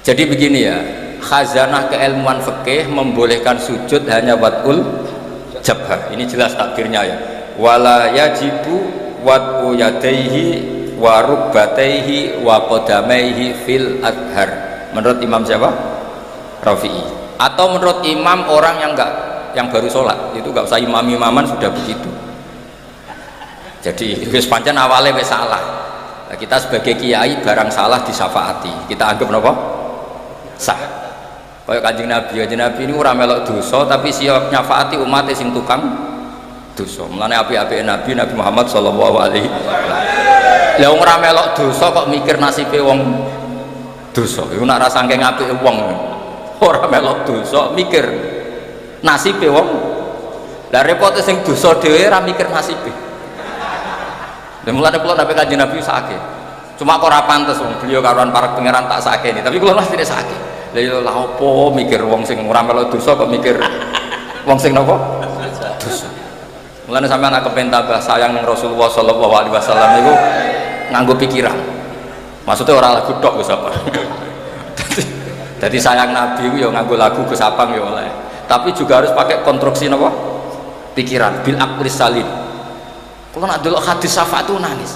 Jadi begini ya, khazanah keilmuan fikih membolehkan sujud hanya watul jabhah. Ini jelas takdirnya ya. Wala yajibu watu yadaihi wa rukbataihi wa qadamaihi fil adhar. Menurut Imam siapa? Rafi'i. Atau menurut imam orang yang baru sholat itu nggak usah imam-imaman sudah begitu. Jadi wis pancen awale wis salah. Nah, kita sebagai kiai barang salah disyafaati. Kita anggap napa? Sah. Kayak Kanjeng Nabi ini ora melok dosa tapi siap nyafaati umat sing tukang dosa. Mulane apik-apike Nabi Muhammad sallallahu alaihi wasallam. Lah wong ora melok dosa kok mikir nasibe wong dosa. Iku nek ra saking apike wong. Ora melok dosa mikir nasibe wong. Lah repote sing dosa dhewe ora mikir nasibe. Lah mulane kula nabi Kanjeng Nabi sakit. Cuma kok ora pantes wong beliau karuan para pangeran tak sakene, tapi kula mesti sakit. Lah yo lha opo mikir wong sing ora melok dosa kok mikir wong sing napa? Dosa. Mulane sampean nak kepen tambah sayang ning Rasulullah sallallahu alaihi wasallam niku nganggo pikiran. Maksudnya ora lagu tok Gus apa. Jadi sayang Nabi ku yo nganggo lagu Gus Apang yo oleh. Tapi juga harus pakai konstruksi napa? Pikiran bil aqlis salim. Kalau nak delok hadis syafaat itu nangis.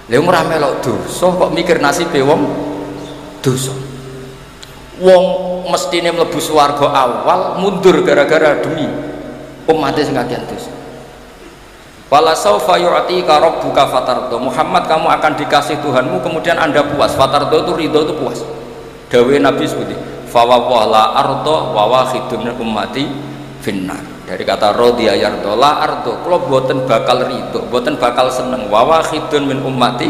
Lha wong ora melok dosa kok mikir nasibe wong dosa. Wong mestine mlebu swarga awal mundur gara-gara demi umatnya sing kakean dosa. Wala saufa yu'tika rabbuka fatardo. Muhammad, kamu akan dikasih Tuhanmu kemudian Anda puas. Fatardo itu ridho, itu puas. Dawuh Nabi seperti fa wala ardo wa wakhidun min ummati finnar. Dari kata rodiya yardo la ardo, kalau buatan bakal ridho, buatan bakal seneng wa wakhidun min ummati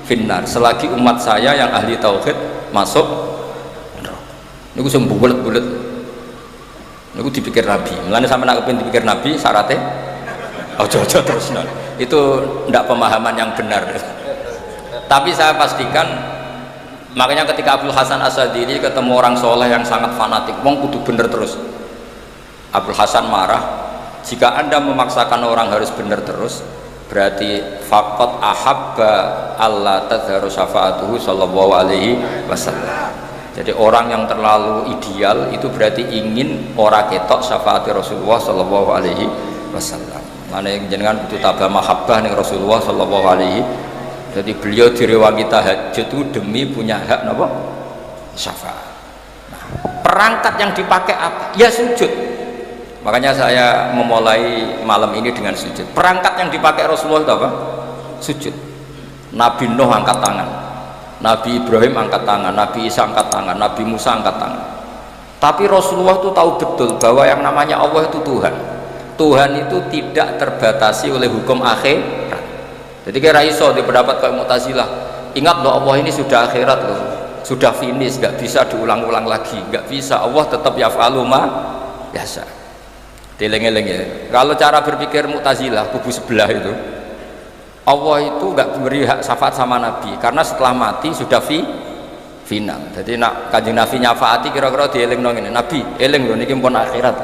finnar, selagi umat saya yang ahli tauhid masuk neraka. Niku sing bulet-bulet niku dipikir Nabi. Mulane sampe nak kepengin dipikir Nabi syaratnya aja terus non. Itu ndak pemahaman yang benar. Tapi saya pastikan, makanya ketika Abdul Hasan Asadili ketemu orang soleh yang sangat fanatik, wong kudu bener terus. Abdul Hasan marah, jika Anda memaksakan orang harus benar terus, berarti faqat ahabba alla tadharu syafaatuhu sallallahu alaihi wasallam. Jadi orang yang terlalu ideal itu berarti ingin ora ketok syafaat Rasulullah sallallahu alaihi wasallam. Mana yang jenengan kudu tabah mahabbah ning Rasulullah sallallahu alaihi. Jadi beliau direwangi tahajud itu demi punya hak napa? Syafaat. Nah, perangkat yang dipakai apa? Ya sujud. Makanya saya memulai malam ini dengan sujud. Perangkat yang dipakai Rasulullah itu apa? Sujud. Nabi Nuh angkat tangan, Nabi Ibrahim angkat tangan, Nabi Isa angkat tangan, Nabi Musa angkat tangan. Tapi Rasulullah itu tahu betul bahwa yang namanya Allah itu Tuhan. Tuhan itu tidak terbatasi oleh hukum akhirat. Jadi kira iso di pendapat kayak Mu'tazilah, ingat loh Allah ini sudah akhirat loh, sudah finish, nggak bisa diulang-ulang lagi, nggak bisa. Allah tetap yaf'alu ma yasha. Dileng-eleng ya. Kalau cara berpikir Mu'tazilah kubu sebelah itu, Allah itu nggak beri hak syafaat sama Nabi karena setelah mati sudah final. Jadi nak Kanjeng Nabi nyafaati kira-kira dieling dong ini. Nabi, eling loh niki pun akhirat.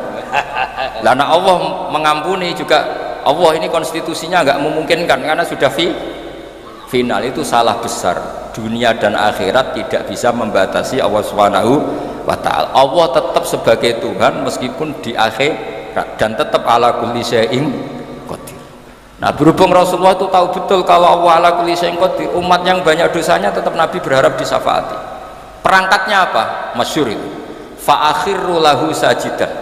Lah nak Allah mengampuni juga, Allah ini konstitusinya nggak memungkinkan karena sudah final. Itu salah besar. Dunia dan akhirat tidak bisa membatasi Allah Subhanahu wa ta'ala. Allah tetap sebagai Tuhan meskipun di akhir dan tetap ala kulli syai'in qadir. Nah, berhubung Rasulullah itu tahu betul kalau Allah ala kulli syai'in qadir, umat yang banyak dosanya tetap Nabi berharap disyafaati. Perangkatnya apa? Masyhur itu. Fa akhirru lahu sajidan.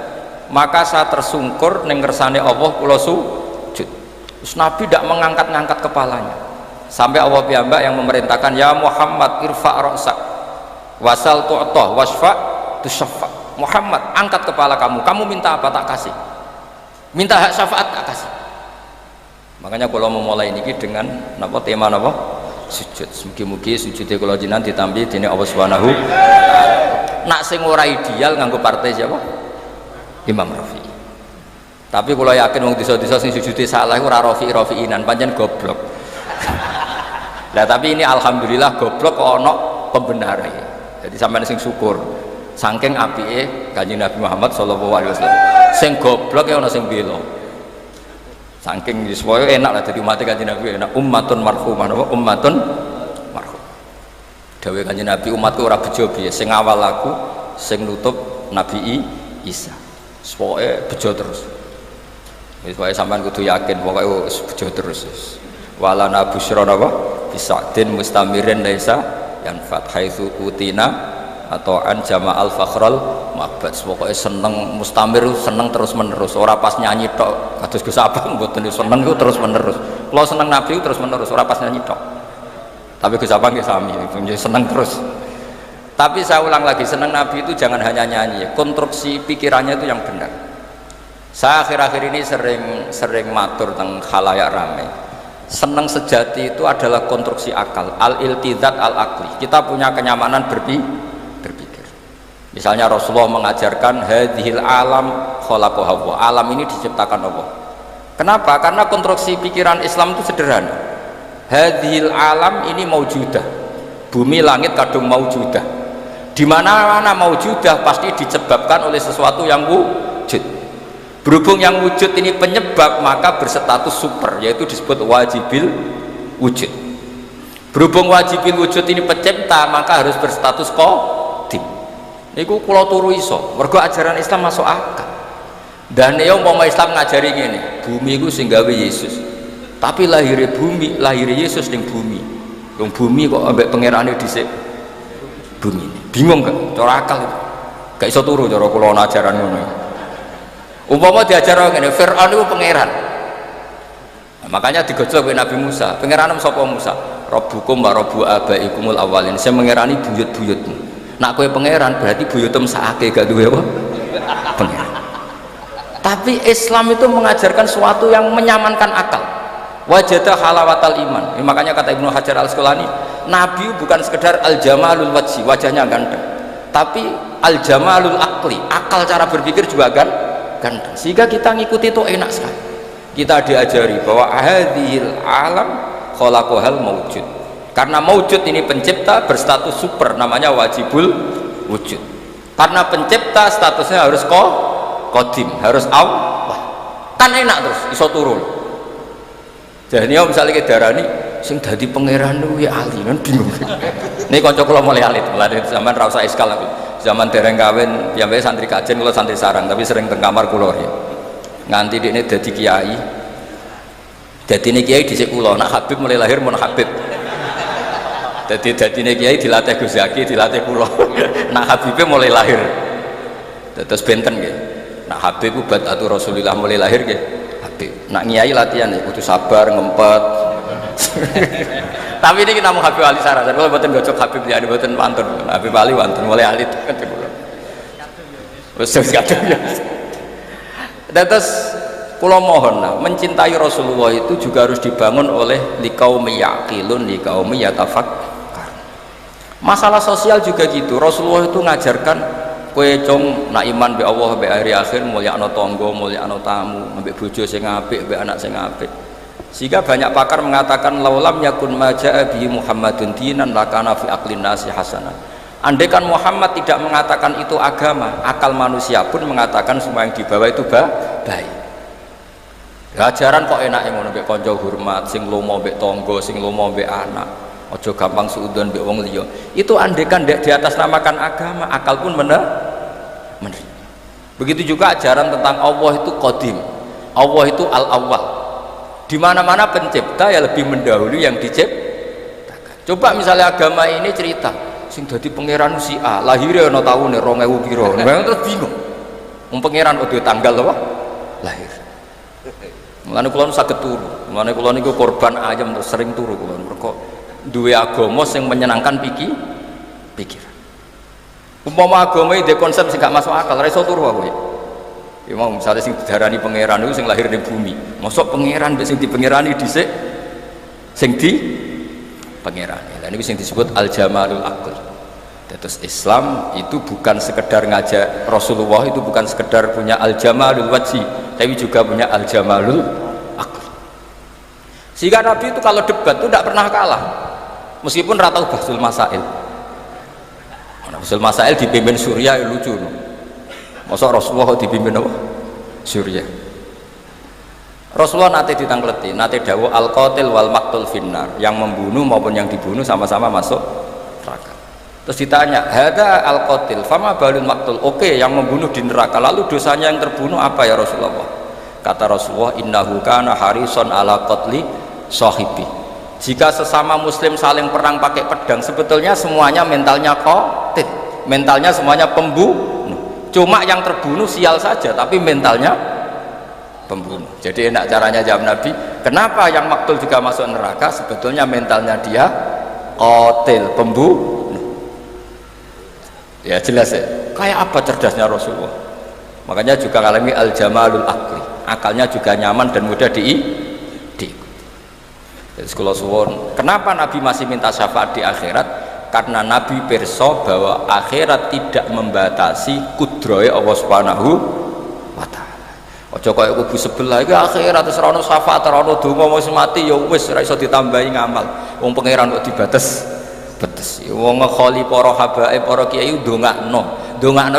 Maka saya tersungkur ning ngersane Allah kula sujud. Terus Nabi tidak mengangkat-ngangkat kepalanya. Sampai Allah piyambak yang memerintahkan, ya Muhammad irfa' ra'sak wasal tu'tah wasfa' tusyaffa'. Muhammad, angkat kepala kamu. Kamu minta apa tak kasih. Minta hak syafaat tak kasih. Makanya kalau memulai ini dengan napa tema napa? Sujud. Mugi-mugi sujudnya kalau jinan ditampi dene Allah Subhanahu. Nak sing ora ideal nganggo partai siapa? Imam Rafi'i. Tapi kalau yakin wong desa-desa sing sujudnya salah ora Rafi'inan pancen goblok. Lah tapi ini alhamdulillah goblok kok ana pembenare. Jadi sampean sing syukur. Saking apike Kanjeng Nabi Muhammad sallallahu alaihi wasallam. Sing goblok ya ana sing bela. Saking supaya enak lah jadi umat Kanjeng Nabi, enak ummatun marhumah, ummatun marhum. Dawuh Kanjeng Nabi, umatku ora bejo piye, sing awal aku, sing nutup Nabi Isa. Pokoke bejo terus. Wis wae sampean kudu yakin pokoke bejo terus. Walana busyra napa? Bisadin mustamirin laisa yanfat haitsu utina atau an jama'al fakhral mabad. Pokoke seneng mustamir, seneng terus menerus, ora pas nyanyi tok. Kados Gus Abang mboten seneng ku terus menerus. Kula seneng Nabi terus menerus, ora pas nyanyi tok. Tapi Gus Abang nggih sami, seneng terus. Tapi saya ulang lagi, seneng Nabi itu jangan hanya nyanyi, konstruksi pikirannya itu yang benar. Saya akhir-akhir ini sering matur tentang khalayak ramai. Seneng sejati itu adalah konstruksi akal, al-iltidzat al-akli. Kita punya kenyamanan berpikir. Misalnya Rasulullah mengajarkan hadhil alam khalaqaha Allah. Alam ini diciptakan Allah. Kenapa? Karena konstruksi pikiran Islam itu sederhana. Hadhil alam ini maujudah. Bumi langit kadung maujudah. Di mana-mana maujudah pasti disebabkan oleh sesuatu yang wujud. Berhubung yang wujud ini penyebab, maka berstatus super, yaitu disebut wajibil wujud. Berhubung wajibil wujud ini pencipta, maka harus berstatus qadim. Niku kula turu iso, mergo ajaran Islam masuk akal. Dan ya umpama Islam ngajari ngene, bumi iku sing gawe Yesus. Tapi lahirnya bumi, lahirnya Yesus ning bumi. Wong bumi kok ambek pangerane dhisik bumi. Bingung gak? Cara akal itu. Gak iso turu cara kula ana ajaran ngono. Umpama diajar ngene, Firaun itu pangeran. Nah, makanya digojlok oleh Nabi Musa. Pangeran sapa Musa? Rabbukum wa rabbu abaikumul awalin. Saya mengerani buyut-buyutmu. Nak kowe pangeran berarti buyutem sakake gak duwe apa? Pangeran. Tapi Islam itu mengajarkan sesuatu yang menyamankan akal. Wajadah halawatal iman. Makanya kata Ibnu Hajar Al-Asqalani, Nabi bukan sekedar al-jamalul wajhi, wajahnya ganteng, tapi al-jamalul akli, akal cara berpikir juga ganteng. Sehingga kita ngikuti itu enak sekali. Kita diajari bahwa hadhil alam khalaqahal maujud. Karena maujud ini pencipta berstatus super, namanya wajibul wujud. Karena pencipta statusnya harus qadim, harus Allah. Kan enak terus iso turun. Jadi misalnya ke darani sing dadi pangeran kuwi ali kan bingung. Nih kanca kula mulai alit, mulai zaman ra usah iskal aku. Zaman dereng kawin piyambake santri kajen kula santri sarang, tapi sering teng kamar kula ya. Nganti dekne dadi kiai. Dadine kiai dhisik kula, nak Habib mulai lahir mun Habib. Dadine kiai dilatih Gus Zaki, dilatih kula. Nak Habibe mulai lahir. Terus benten nggih. Nak Habib ku badatu Rasulillah mulai lahir nggih. Nak nyai latihan ya kudu sabar ngempet. Tapi ini kita mau Habib Ali Sarah, kalau buatan gocok Habib ya, buatan pantun. Habib Ali pantun mulai alit kan dulu. Terus kadang ya. Dan terus kula mohon lah, mencintai Rasulullah itu juga harus dibangun oleh liqaumi yaqilun, liqaumi yatafakkar. Masalah sosial juga gitu. Rasulullah itu ngajarkan kowe cung nak iman be Allah be hari akhir mulyakno tangga mulyakno tamu ambek bojo sing apik ambek anak sing apik. Sehingga banyak pakar mengatakan laulam yakun majaa bi Muhammadun dinan lakana fi aqlin nasi hasanah. Andai kan Muhammad tidak mengatakan itu agama, akal manusia pun mengatakan semua yang dibawa itu baik. Ajaran kok enak ngono mbek kanca hormat, sing lomo mbek tangga, sing lomo mbek anak. Ojo gampang suudon mbek wong liya. Itu andekan di atas namakan agama, akal pun menerima. Begitu juga ajaran tentang Allah itu qadim. Allah itu al-awwal. Di mana-mana pencipta ya lebih mendahului yang diciptakan. Coba misalnya agama ini cerita sing dadi pangeran si A, lahirnya ana taune 2000 pira. Terus bingung. Wong pangeran kok duwe tanggal apa? Lahir. Mulane kula saged turu. Mulane kula niku korban ayam terus sering turu kula. Mergo duwe agama yang menyenangkan pikiran. Umpama agama iki konsep sing gak masuk akal, ora iso turu aku ya. Ya mau misalnya sing didarani pangeran itu sing lahir di bumi. Mosok pangeran sing dipangerani dhisik sing di pangerani. Lah niku sing disebut al-jamalul aql. Terus Islam itu bukan sekedar ngajak, Rasulullah itu bukan sekedar punya al-jamalul wajhi, tapi juga punya al-jamalul aql. Sehingga Nabi itu kalau debat itu tidak pernah kalah. Meskipun ratau bahsul masail. Bahsul masail dipimpin Surya ya lucu no. Masa Rasulullah dipimpin apa? Surya. Rasulullah nanti ditangkleti, nanti dawuh al-qatil wal maqtul finnar, yang membunuh maupun yang dibunuh sama-sama masuk neraka. Terus ditanya, hada al-qatil fama balul maktul, oke, yang membunuh di neraka, lalu dosanya yang terbunuh apa ya Rasulullah? Kata Rasulullah, innahu kana harison ala qatli sahibi. Jika sesama muslim saling perang pakai pedang, sebetulnya semuanya mentalnya qatil, mentalnya semuanya pembunuh, cuma yang terbunuh sial saja, tapi mentalnya pembunuh. Jadi enak caranya jawab Nabi, kenapa yang maktul juga masuk neraka? Sebetulnya mentalnya dia qatil, pembunuh. Ya jelas ya, kayak apa cerdasnya Rasulullah. Makanya juga alami al-jamalul akli, akalnya juga nyaman dan mudah diikuti. Jadi sekolah suwon, kenapa Nabi masih minta syafaat di akhirat? Karena Nabi perso bahwa akhirat tidak membatasi kudroy Allah Subhanahu wa ta'ala. Ojo kaya kubu sebelah iki akhirat terus ora ono syafaat, ora ono donga wis mati ya wis ora iso ditambahi ngamal. Wong pangeran kok dibates betes. Wong ngekholi para habaib, para kiai ndongakno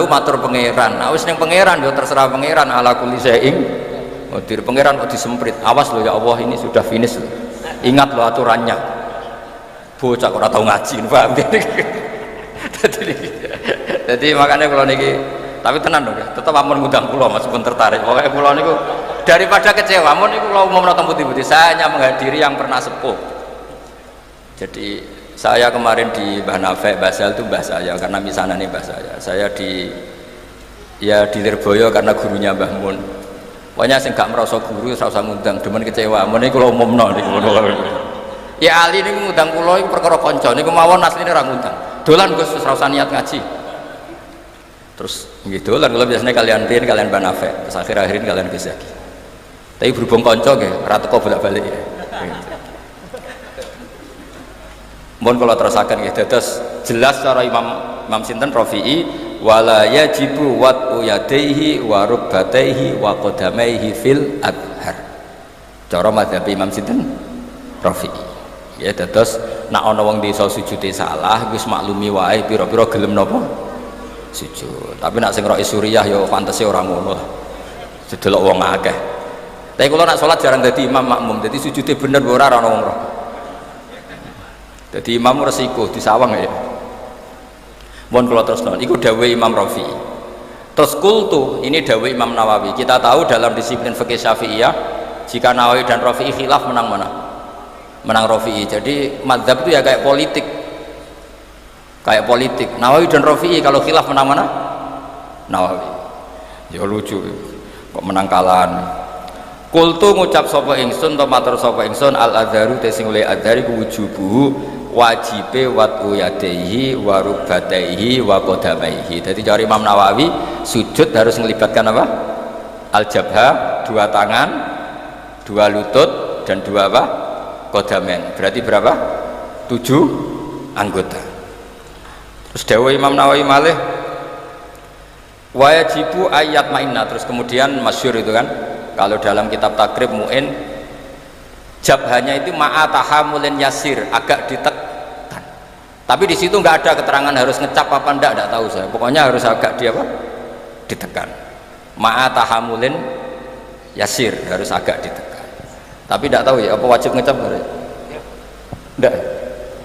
matur pangeran. Nah wis ning pangeran ya terserah pangeran, ala kulli syai'in qadir. Pangeran kok disemprit, awas loh ya Allah, ini sudah finish loh. Ingat loh aturannya. Bocah ora tau ngaji, paham. Jadi makanya kalau niki, tapi tenan dong ya, tetap amun ngundang kula meskipun tertarik. Pokoknya kula niku daripada kecewa, amun niku kula umum nonton putih-putih, saya hanya menghadiri yang pernah sepuh. Jadi saya kemarin di Mbah Nafek, Mbah Sal itu mbah saya, karena misalnya nih mbah saya di Lirboyo karena gurunya Mbah Mun. Pokoknya saya nggak merasa guru, saya usah ngundang, demen kecewa. Mun ini kalau umumno nih, ya Ali ini ngundang kulo, ini perkara konco, ini kemauan asli ini orang ngundang. Dolan Gus, saya usah niat ngaji. Terus gitu, dolan kulo biasanya kalian Rin, kalian Mbah Nafek, terus akhir-akhirin kalian Gus Zaki. Tapi berhubung konco, ratu kau bolak-balik ya. Mohon kalau terusakan gitu, terus jelas cara Imam Sinten Rafi'i, wala yajibu wat'u yadaihi wa rukbataihi wa qadamaihi fil adhar. Cara madzhab Imam Sinten Rafi'i. Ya terus nak ana wong desa sujude salah wis maklumi wae pira-pira gelem napa sujud. Tapi nak sing roke Suriah ya fantasi ora ngono. Sedelok wong akeh. Tapi kula nak salat jarang dadi imam makmum, dadi sujude bener ora ana wong roh. Jadi imam resiko disawang ya. Mohon kalau terus non, itu dawai Imam Rafi'i. Terus kultu, ini dawai Imam Nawawi. Kita tahu dalam disiplin fikih Syafi'iyah, jika Nawawi dan Rafi'i khilaf menang mana? Menang Rafi'i. Jadi madzhab itu ya kayak politik. Kayak politik. Nawawi dan Rafi'i kalau khilaf menang mana? Nawawi. Ya lucu. Kok menang kalahan. Kultu ngucap sapa ingsun to matur sapa ingsun al-adharu te sing oleh adhari ku wujubu wajibe wat'u yadaihi wa rukbataihi wa qadamaihi. Jadi cara Imam Nawawi sujud harus melibatkan apa? Al-jabhah, dua tangan, dua lutut dan dua apa? Qadamen. Berarti berapa? 7 anggota. Terus dawuh Imam Nawawi malih wajibu ayat mainna, terus kemudian masyhur itu kan kalau dalam kitab takrib mu'in jabhanya itu ma'atahamulin yasir, agak ditekan, tapi di situ nggak ada keterangan harus ngecap apa enggak tahu saya, pokoknya harus agak di apa? Ditekan. Ma'atahamulin yasir, harus agak ditekan, tapi tidak tahu ya apa wajib ngecap enggak?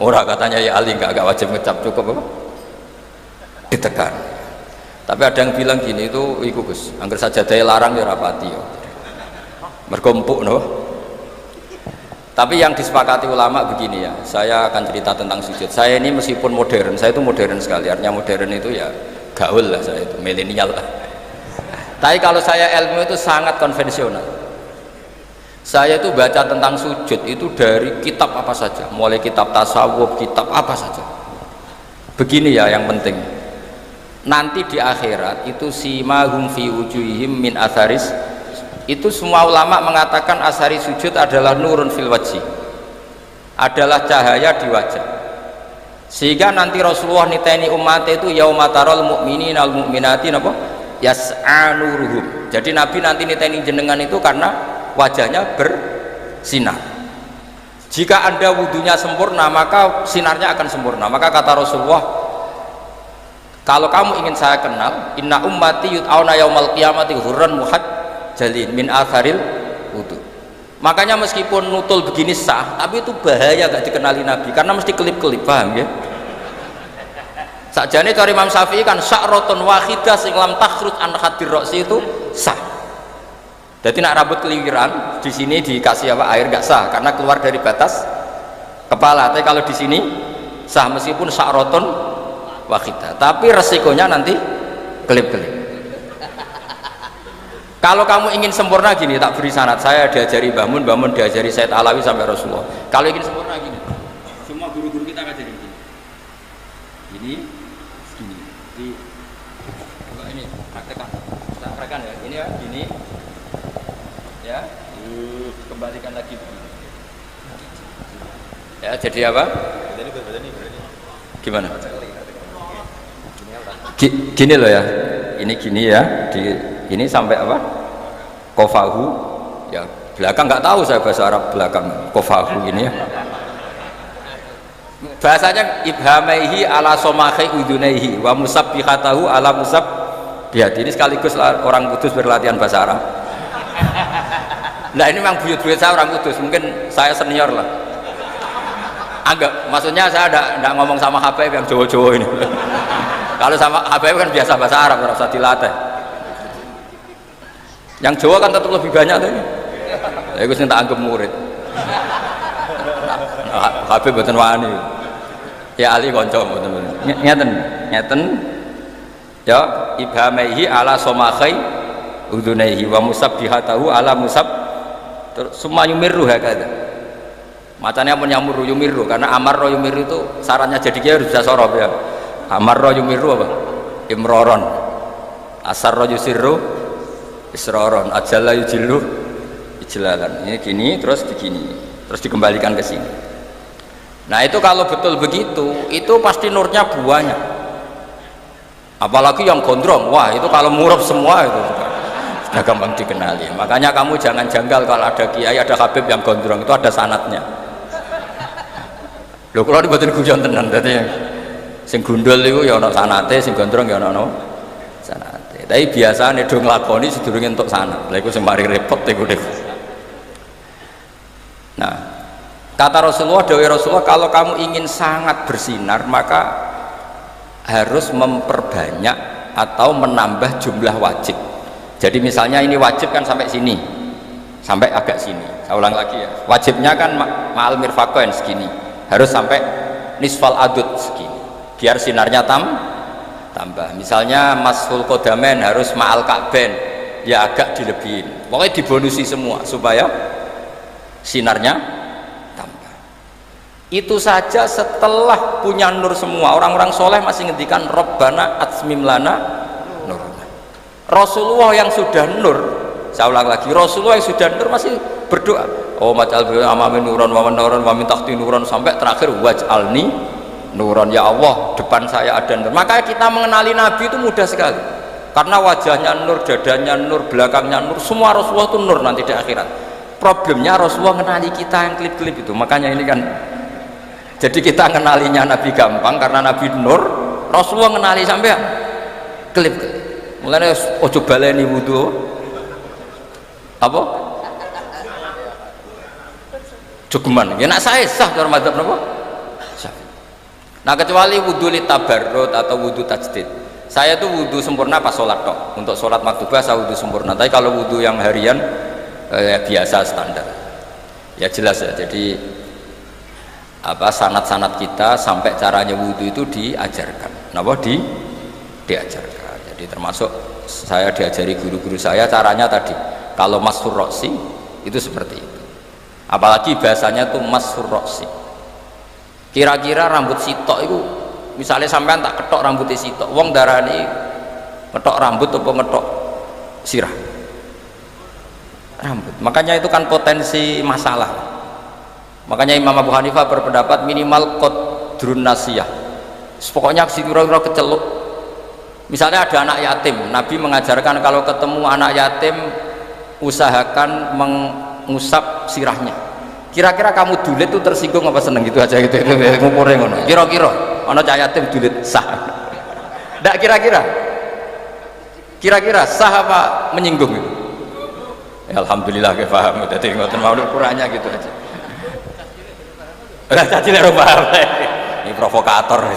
Orang katanya ya Ali nggak wajib ngecap, cukup apa? Ditekan. Tapi ada yang bilang gini, itu iku Gus, angger saja daya larang ya rapati ya berkumpul no. Tapi yang disepakati ulama begini ya, saya akan cerita tentang sujud. Saya ini meskipun modern, saya itu modern sekali, artinya modern itu ya gaul lah, saya itu milenial lah. Tapi kalau saya ilmu itu sangat konvensional. Saya itu baca tentang sujud itu dari kitab apa saja, mulai kitab tasawuf, kitab apa saja. Begini ya yang penting, nanti di akhirat itu simahum fi wujuhihim min atharis, itu semua ulama mengatakan asari sujud adalah nurun fil wajhi, adalah cahaya di wajah, sehingga nanti Rasulullah niteni umat itu yaumatarul mu'minin al mu'minati apa yas'a nuruhum. Jadi Nabi nanti niteni jenengan itu karena wajahnya bersinar. Jika anda wudunya sempurna maka sinarnya akan sempurna. Maka kata Rasulullah, kalau kamu ingin saya kenal, inna ummati yut'auna yaumal qiyamati hurran muhajjalin min atharil wudu. Makanya meskipun nutul begini sah, tapi itu bahaya gak dikenali Nabi, karena mesti kelip-kelip, paham ya? Sakjane cari Imam Syafi'i kan sya'ratun wahidah sing lam takhruj an khadir ra'si itu sah. Jadi nak rambut keliwiran di sini dikasih apa air nggak sah karena keluar dari batas kepala. Tapi kalau di sini sah meskipun sya'ratun wahidah. Tapi resikonya nanti kelip-kelip. Kalau kamu ingin sempurna gini, tak beri sanad. Saya diajari Mbah Mun diajari Said Alawi sampai Rasulullah. Kalau ingin sempurna gini, semua guru-guru kita akan jadi begini. Ini ini praktekan ya, ini ya, gini ya, kembalikan lagi begini ya, jadi apa? Gimana? Gini loh ya, ini gini ya, ini sampai apa? Kofahu ya, belakang nggak tahu saya bahasa Arab belakang, kofahu gini ya, bahasanya ibhamaihi ala somahi udunaihi wa musabbihatahu ala musabbihati. Ini sekaligus orang Kudus berlatihan bahasa Arab. Nah ini memang buyut-buyut saya orang Kudus, mungkin saya senior lah. Agak, maksudnya saya tidak ngomong sama Habib yang Jawa-Jawa ini. Kalau sama Habib kan biasa bahasa Arab, tidak usah dilatih. Yang Jawa kan tetap lebih banyak tuh. Ya itu tak anggap murid. Habib boten wani. Ya ali konco ngeten ya, ibhamaihi ala somakhai udunaihi wa musabbihatahu ala musab, terus semua yumirru hakada macamnya pun yumirru karena amarro yumirru itu sarannya jadi dia harus bisa sorof ya. Amarro yumirru apa? Imroron, asarro yusirru isroron, ajalla yujillu ijlalan. Ini gini terus begini terus dikembalikan ke sini. Nah itu kalau betul begitu, itu pasti nurnya banyak. Apalagi yang gondrong, wah itu kalau murab semua itu sudah gampang dikenali. Makanya kamu jangan janggal kalau ada kiai, ada habib yang gondrong, itu ada sanatnya. Loh kalau dibuatin guyon tenan, berarti sing gundul itu ya ono sanate, sing gondrong ya ono sanate. Tapi biasanya dong lakoni sedurunge untuk sanat. Lha iku sing mari repot iku. Nah, kata Rasulullah, dawuh Rasulullah, kalau kamu ingin sangat bersinar maka harus memperbanyak atau menambah jumlah wajib. Jadi misalnya ini wajib kan sampai sini, sampai agak sini. Saya ulang lagi ya, wajibnya kan ma'al mirfaqain segini, harus sampai nisfal adud segini, biar sinarnya tambah. Misalnya mashul qodamain harus ma'al ka'bain, ya agak dilebihin. Pokoknya dibonusi semua supaya sinarnya. Itu saja setelah punya nur semua. Orang-orang soleh masih ngendikan Rabbana atmim lana nurna. Rasulullah yang sudah nur, saya ulang lagi, Rasulullah yang sudah nur masih berdoa, oh maj'al bi amami nuran wa nuran wa min tahti nuran, sampai terakhir waj'alni nuran, ya Allah depan saya ada nur. Maka kita mengenali Nabi itu mudah sekali, karena wajahnya nur, dadanya nur, belakangnya nur, semua Rasulullah itu nur nanti di akhirat. Problemnya Rasulullah mengenali kita yang klip-klip itu. Makanya ini kan, jadi kita kenalinya Nabi gampang karena Nabi nur, Rasulullah kenali sampai klip. Mulanya ojo baleni wudu apa? Cukuman. Ya nak saya sah dalam madzhab napa? Sah. Nah kecuali wudu li tabarrud atau wudu tajdid. Saya tuh wudu sempurna pas sholat tok. Untuk sholat maktubah saya wudu sempurna. Tapi kalau wudu yang harian biasa standar. Ya jelas ya. Jadi apa sanat-sanat kita sampai caranya wudu itu diajarkan. Napa diajarkan. Jadi termasuk saya diajari guru-guru saya caranya tadi. Kalau mashur roksi itu seperti itu. Apalagi bahasanya tuh mashur roksi. Kira-kira rambut sitok itu, misalnya sampean tak ketok rambutnya sitok, wong darani ketok rambut atau ngetok sirah rambut. Makanya itu kan potensi masalah. Makanya Imam Abu Hanifah berpendapat minimal qadrun nasiyah. Pokoknya kira-kira keceluk. Misalnya ada anak yatim, Nabi mengajarkan kalau ketemu anak yatim usahakan mengusap sirahnya. Kira-kira kamu dulit itu tersinggung apa seneng gitu aja gitu, ngukurnya ngono. Kira-kira anak yatim dulit sah? Ndak kira-kira sah apa menyinggung itu? Ya, alhamdulillah kita paham. Jadi ngoten mau ukurannya gitu aja. Lah caci lek paham. Ini provokator.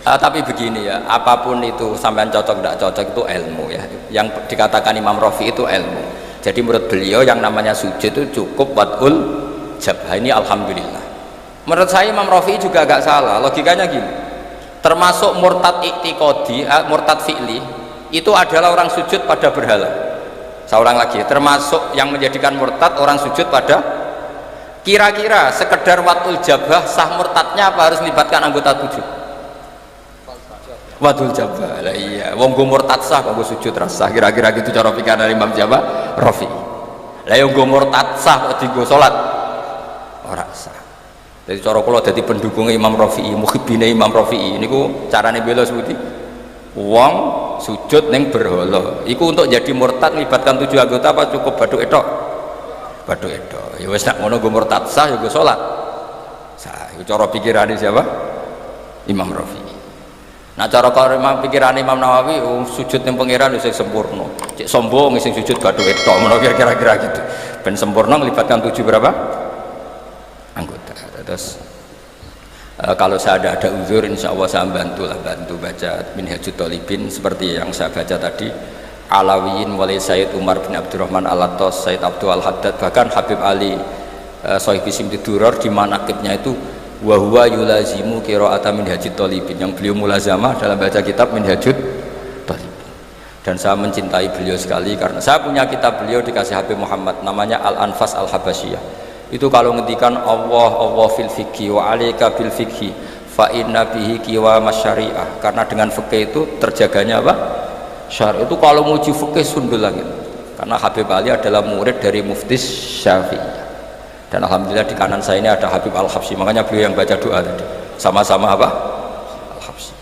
Tapi begini ya, apapun itu sampean cocok tidak cocok itu ilmu ya. Yang dikatakan Imam Rafi'i itu ilmu. Jadi menurut beliau yang namanya sujud itu cukup wad'ul jabhah, ini alhamdulillah. Menurut saya Imam Rafi'i juga agak salah. Logikanya gini, termasuk murtad i'tiqadi, murtad fi'li itu adalah orang sujud pada berhala. Saya ulang lagi, termasuk yang menjadikan murtad orang sujud pada, kira-kira sekedar wad'ul jabhah sah murtadnya apa harus melibatkan anggota tujuh? Wadul jabal, iya. Wong go murtad sah kok go sujud rasah. Kira-kira gitu cara pikiran Imam Jawa Rafi. Lah yo go murtad sah kok digo salat ora sah. Jadi cara kula dadi pendukung Imam Rafi'i, muhibbine Imam Rafi'i niku carane bela seperti wong sujud ning berhala. Iku untuk jadi murtad melibatkan tujuh anggota apa cukup baduk etok? Baduk etok. Ya wis nak ngono go murtad sah yo go salat. Sah, iku cara pikirane siapa? Imam Rafi'i. Nah cara kalau memang pikiran Imam Nawawi sujud yang pangeran itu sempurna, cek sombong sing sujud batu etok, kira-kira gitu. Ben sempurna melibatkan tujuh berapa anggota. Terus kalau saya ada uzur, insya Allah saya bantu baca Minhajut Thalibin seperti yang saya baca tadi. Alawiyin mulai Sayyid Umar bin Abdurrahman Al-Attas, Sayyid Abdul Al-Haddad, bahkan Habib Ali Sohib Simti Duror di manaqibnya itu wa huwa yulazimu qira'ata Minhajut Thalibin, yang beliau mulazamah dalam baca kitab Minhajut Thalibin. Dan saya mencintai beliau sekali karena saya punya kitab beliau dikasih Habib Muhammad namanya Al-Anfas Al-Habasyiyah. Itu kalau ngendikan Allah fil fikhi wa alaika bil fikhi fa inna bihi qiwa masyari'ah, karena dengan fikih itu terjaganya apa? Syariah. Itu kalau muji fikih sundul langit. Karena Habib Ali adalah murid dari Mufti Syafi'i. Dan alhamdulillah di kanan saya ini ada Habib Al-Habsyi, makanya beliau yang baca doa tadi sama-sama apa? Al-Habsyi.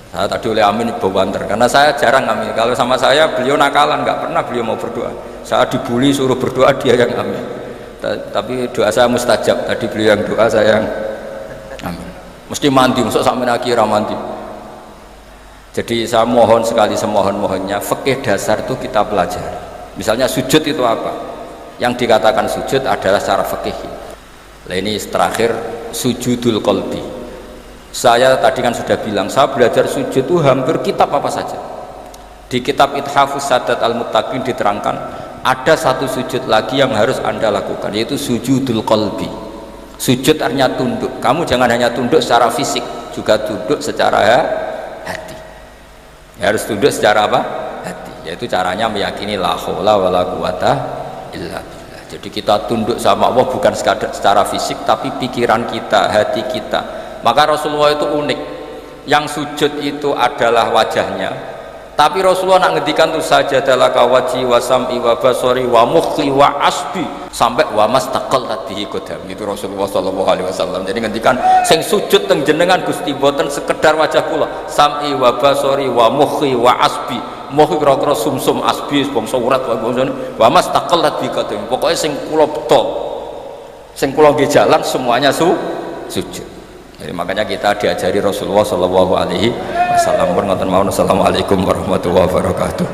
Saya tadi oleh amin bawanter karena saya jarang amin. Kalau sama saya beliau nakalan, nggak pernah beliau mau berdoa. Saya dibully suruh berdoa, dia yang amin. Tapi doa saya mustajab, tadi beliau yang doa, saya yang amin. Mesti mandi, masuk sampai akhirah mandi. Jadi saya mohon sekali semohon-mohonnya, fikih dasar itu kita pelajari. Misalnya sujud itu apa? Yang dikatakan sujud adalah secara fikih. Nah ini terakhir sujudul qalbi. Saya tadi kan sudah bilang saya belajar sujud itu hampir kitab apa saja. Di kitab Ithafus Sadat Al-Muttaqin diterangkan ada satu sujud lagi yang harus Anda lakukan, yaitu sujudul qalbi. Sujud artinya tunduk. Kamu jangan hanya tunduk secara fisik, juga tunduk secara hati. Ya, harus tunduk secara apa? Hati. Yaitu caranya meyakini la haula wala quwata illa billah. Jadi kita tunduk sama Allah bukan secara fisik, tapi pikiran kita, hati kita. Maka Rasulullah itu unik. Yang sujud itu adalah wajahnya, tapi Rasulullah nak ngedikan tuh saja adalah kawaji wa sam'i wa basari wa mukhi wa asbi sampai wa mastaqallat bihi qadam. Itu Rasulullah sallallahu alaihi wasallam. Jadi ngedikan sing sujud teng jenengan Gusti boten sekedar wajah kula, sam'i wa basari wa mukhi wa asbi. Mukhi kira-kira sumsum, asbi bangsa urat wa mastaqallat bihi qadam. Pokoke sing kula beto, sing kula nggih jalan semuanya sujud. Jadi makanya kita diajari Rasulullah sallallahu alaihi wasallam. Assalamualaikum warahmatullahi wabarakatuh.